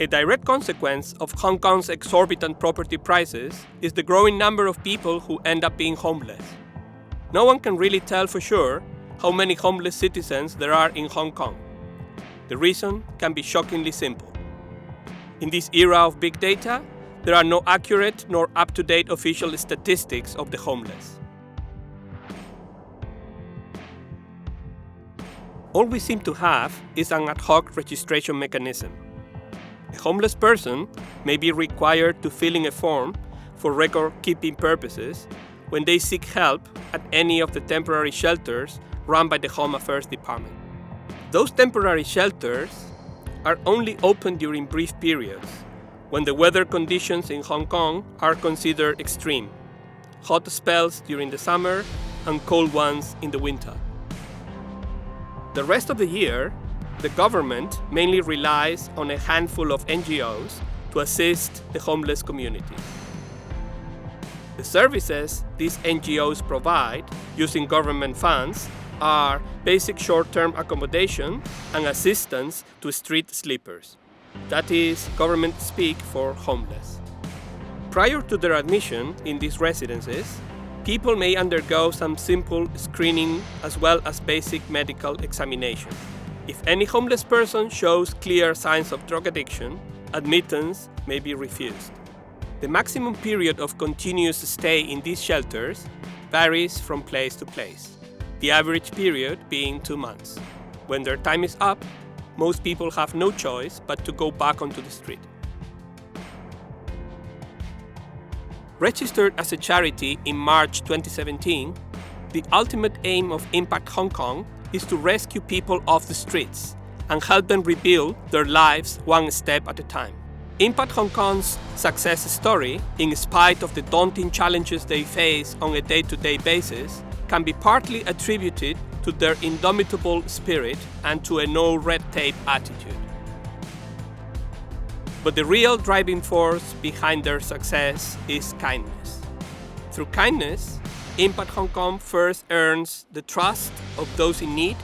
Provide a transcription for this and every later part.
A direct consequence of Hong Kong's exorbitant property prices is the growing number of people who end up being homeless. No one can really tell for sure how many homeless citizens there are in Hong Kong. The reason can be shockingly simple. In this era of big data, there are no accurate nor up-to-date official statistics of the homeless. All we seem to have is an ad hoc registration mechanism. A homeless person may be required to fill in a form for record-keeping purposes when they seek help at any of the temporary shelters run by the Home Affairs Department. Those temporary shelters are only open during brief periods, when the weather conditions in Hong Kong are considered extreme, hot spells during the summer and cold ones in the winter. The rest of the year, the government mainly relies on a handful of NGOs to assist the homeless community. The services these NGOs provide using government funds are basic short-term accommodation and assistance to street sleepers. That is government speak for homeless. Prior to their admission in these residences, people may undergo some simple screening as well as basic medical examination. If any homeless person shows clear signs of drug addiction, admittance may be refused. The maximum period of continuous stay in these shelters varies from place to place, the average period being 2 months. When their time is up, most people have no choice but to go back onto the street. Registered as a charity in March 2017, the ultimate aim of Impact Hong Kong is to rescue people off the streets and help them rebuild their lives one step at a time. Impact Hong Kong's success story, in spite of the daunting challenges they face on a day-to-day basis, can be partly attributed to their indomitable spirit and to a no-red-tape attitude. But the real driving force behind their success is kindness. Through kindness, Impact Hong Kong first earns the trust of those in need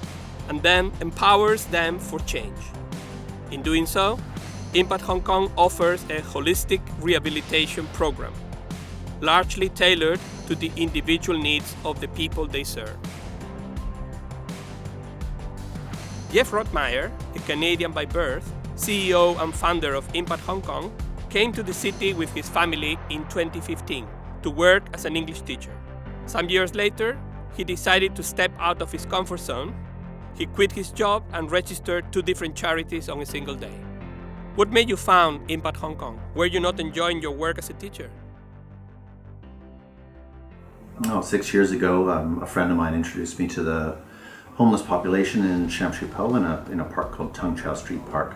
and then empowers them for change. In doing so, Impact Hong Kong offers a holistic rehabilitation program, largely tailored to the individual needs of the people they serve. Jeff Rothmeyer, a Canadian by birth, CEO and founder of Impact Hong Kong, came to the city with his family in 2015 to work as an English teacher. Some years later, he decided to step out of his comfort zone. He quit his job and registered 2 different charities on a single day. What made you found Impact Hong Kong? Were you not enjoying your work as a teacher? 6 years ago, a friend of mine introduced me to the homeless population in Sham Shui Po in a park called Tung Chau Street Park.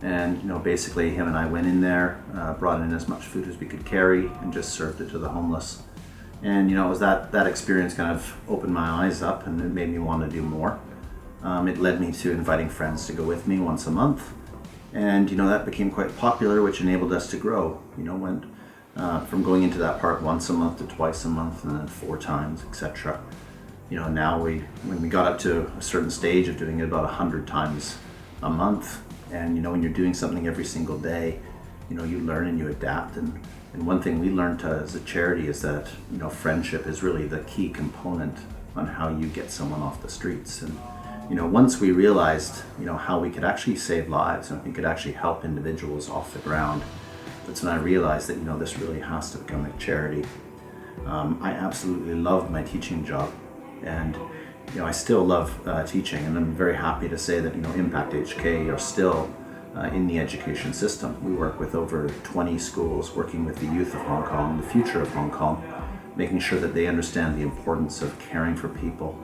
And basically him and I went in there, brought in as much food as we could carry and just served it to the homeless. And it was that experience kind of opened my eyes up and it made me want to do more. It led me to inviting friends to go with me once a month. And that became quite popular, which enabled us to grow. Went from going into that park once a month to twice a month and then 4 times, etc. Now when we got up to a certain stage of doing it about 100 times a month, and when you're doing something every single day, you learn and you adapt. And one thing we learned as a charity is that friendship is really the key component on how you get someone off the streets. And once we realized how we could actually save lives and we could actually help individuals off the ground, that's when I realized that this really has to become a charity. I absolutely loved my teaching job, and I still love teaching, and I'm very happy to say that ImpactHK are still in the education system. We work with over 20 schools, working with the youth of Hong Kong, the future of Hong Kong, making sure that they understand the importance of caring for people,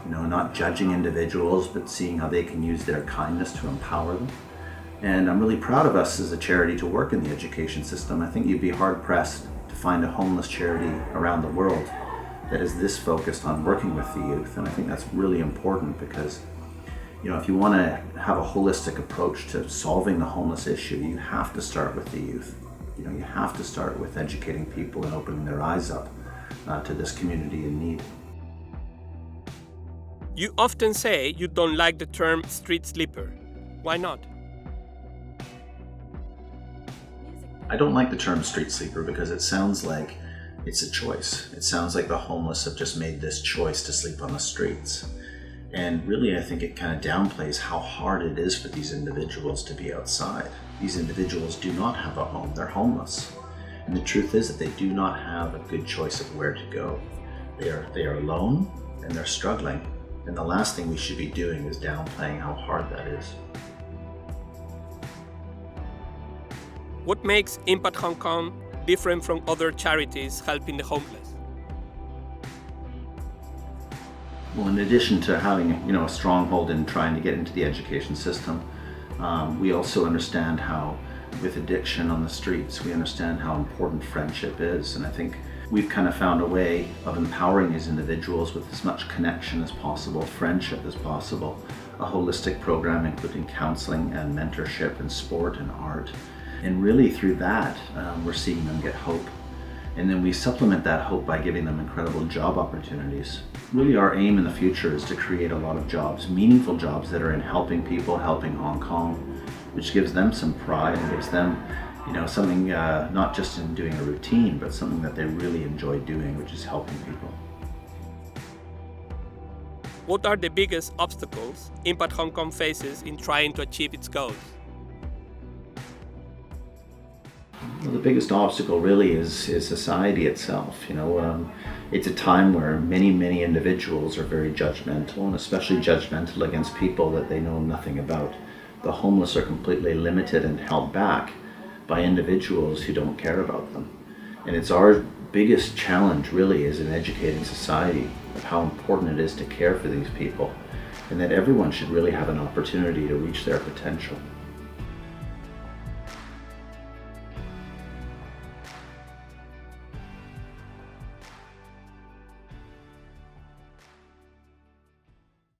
not judging individuals, but seeing how they can use their kindness to empower them. And I'm really proud of us as a charity to work in the education system. I think you'd be hard-pressed to find a homeless charity around the world that is this focused on working with the youth. And I think that's really important because if you want to have a holistic approach to solving the homeless issue, you have to start with the youth. You have to start with educating people and opening their eyes up to this community in need. You often say you don't like the term street sleeper. Why not? I don't like the term street sleeper because it sounds like it's a choice. It sounds like the homeless have just made this choice to sleep on the streets. And really, I think it kind of downplays how hard it is for these individuals to be outside. These individuals do not have a home, they're homeless. And the truth is that they do not have a good choice of where to go. They are alone and they're struggling. And the last thing we should be doing is downplaying how hard that is. What makes Impact Hong Kong different from other charities helping the homeless? Well, in addition to having a stronghold in trying to get into the education system, we also understand how, with addiction on the streets, we understand how important friendship is. And I think we've kind of found a way of empowering these individuals with as much connection as possible, friendship as possible, a holistic program including counseling and mentorship and sport and art. And really through that, we're seeing them get hope. And then we supplement that hope by giving them incredible job opportunities. Really our aim in the future is to create a lot of jobs, meaningful jobs that are in helping people, helping Hong Kong, which gives them some pride and gives them something not just in doing a routine, but something that they really enjoy doing, which is helping people. What are the biggest obstacles Impact Hong Kong faces in trying to achieve its goals? Well, the biggest obstacle really is society itself. It's a time where many individuals are very judgmental, and especially judgmental against people that they know nothing about. The homeless are completely limited and held back by individuals who don't care about them. And it's our biggest challenge really is in educating society of how important it is to care for these people, and that everyone should really have an opportunity to reach their potential.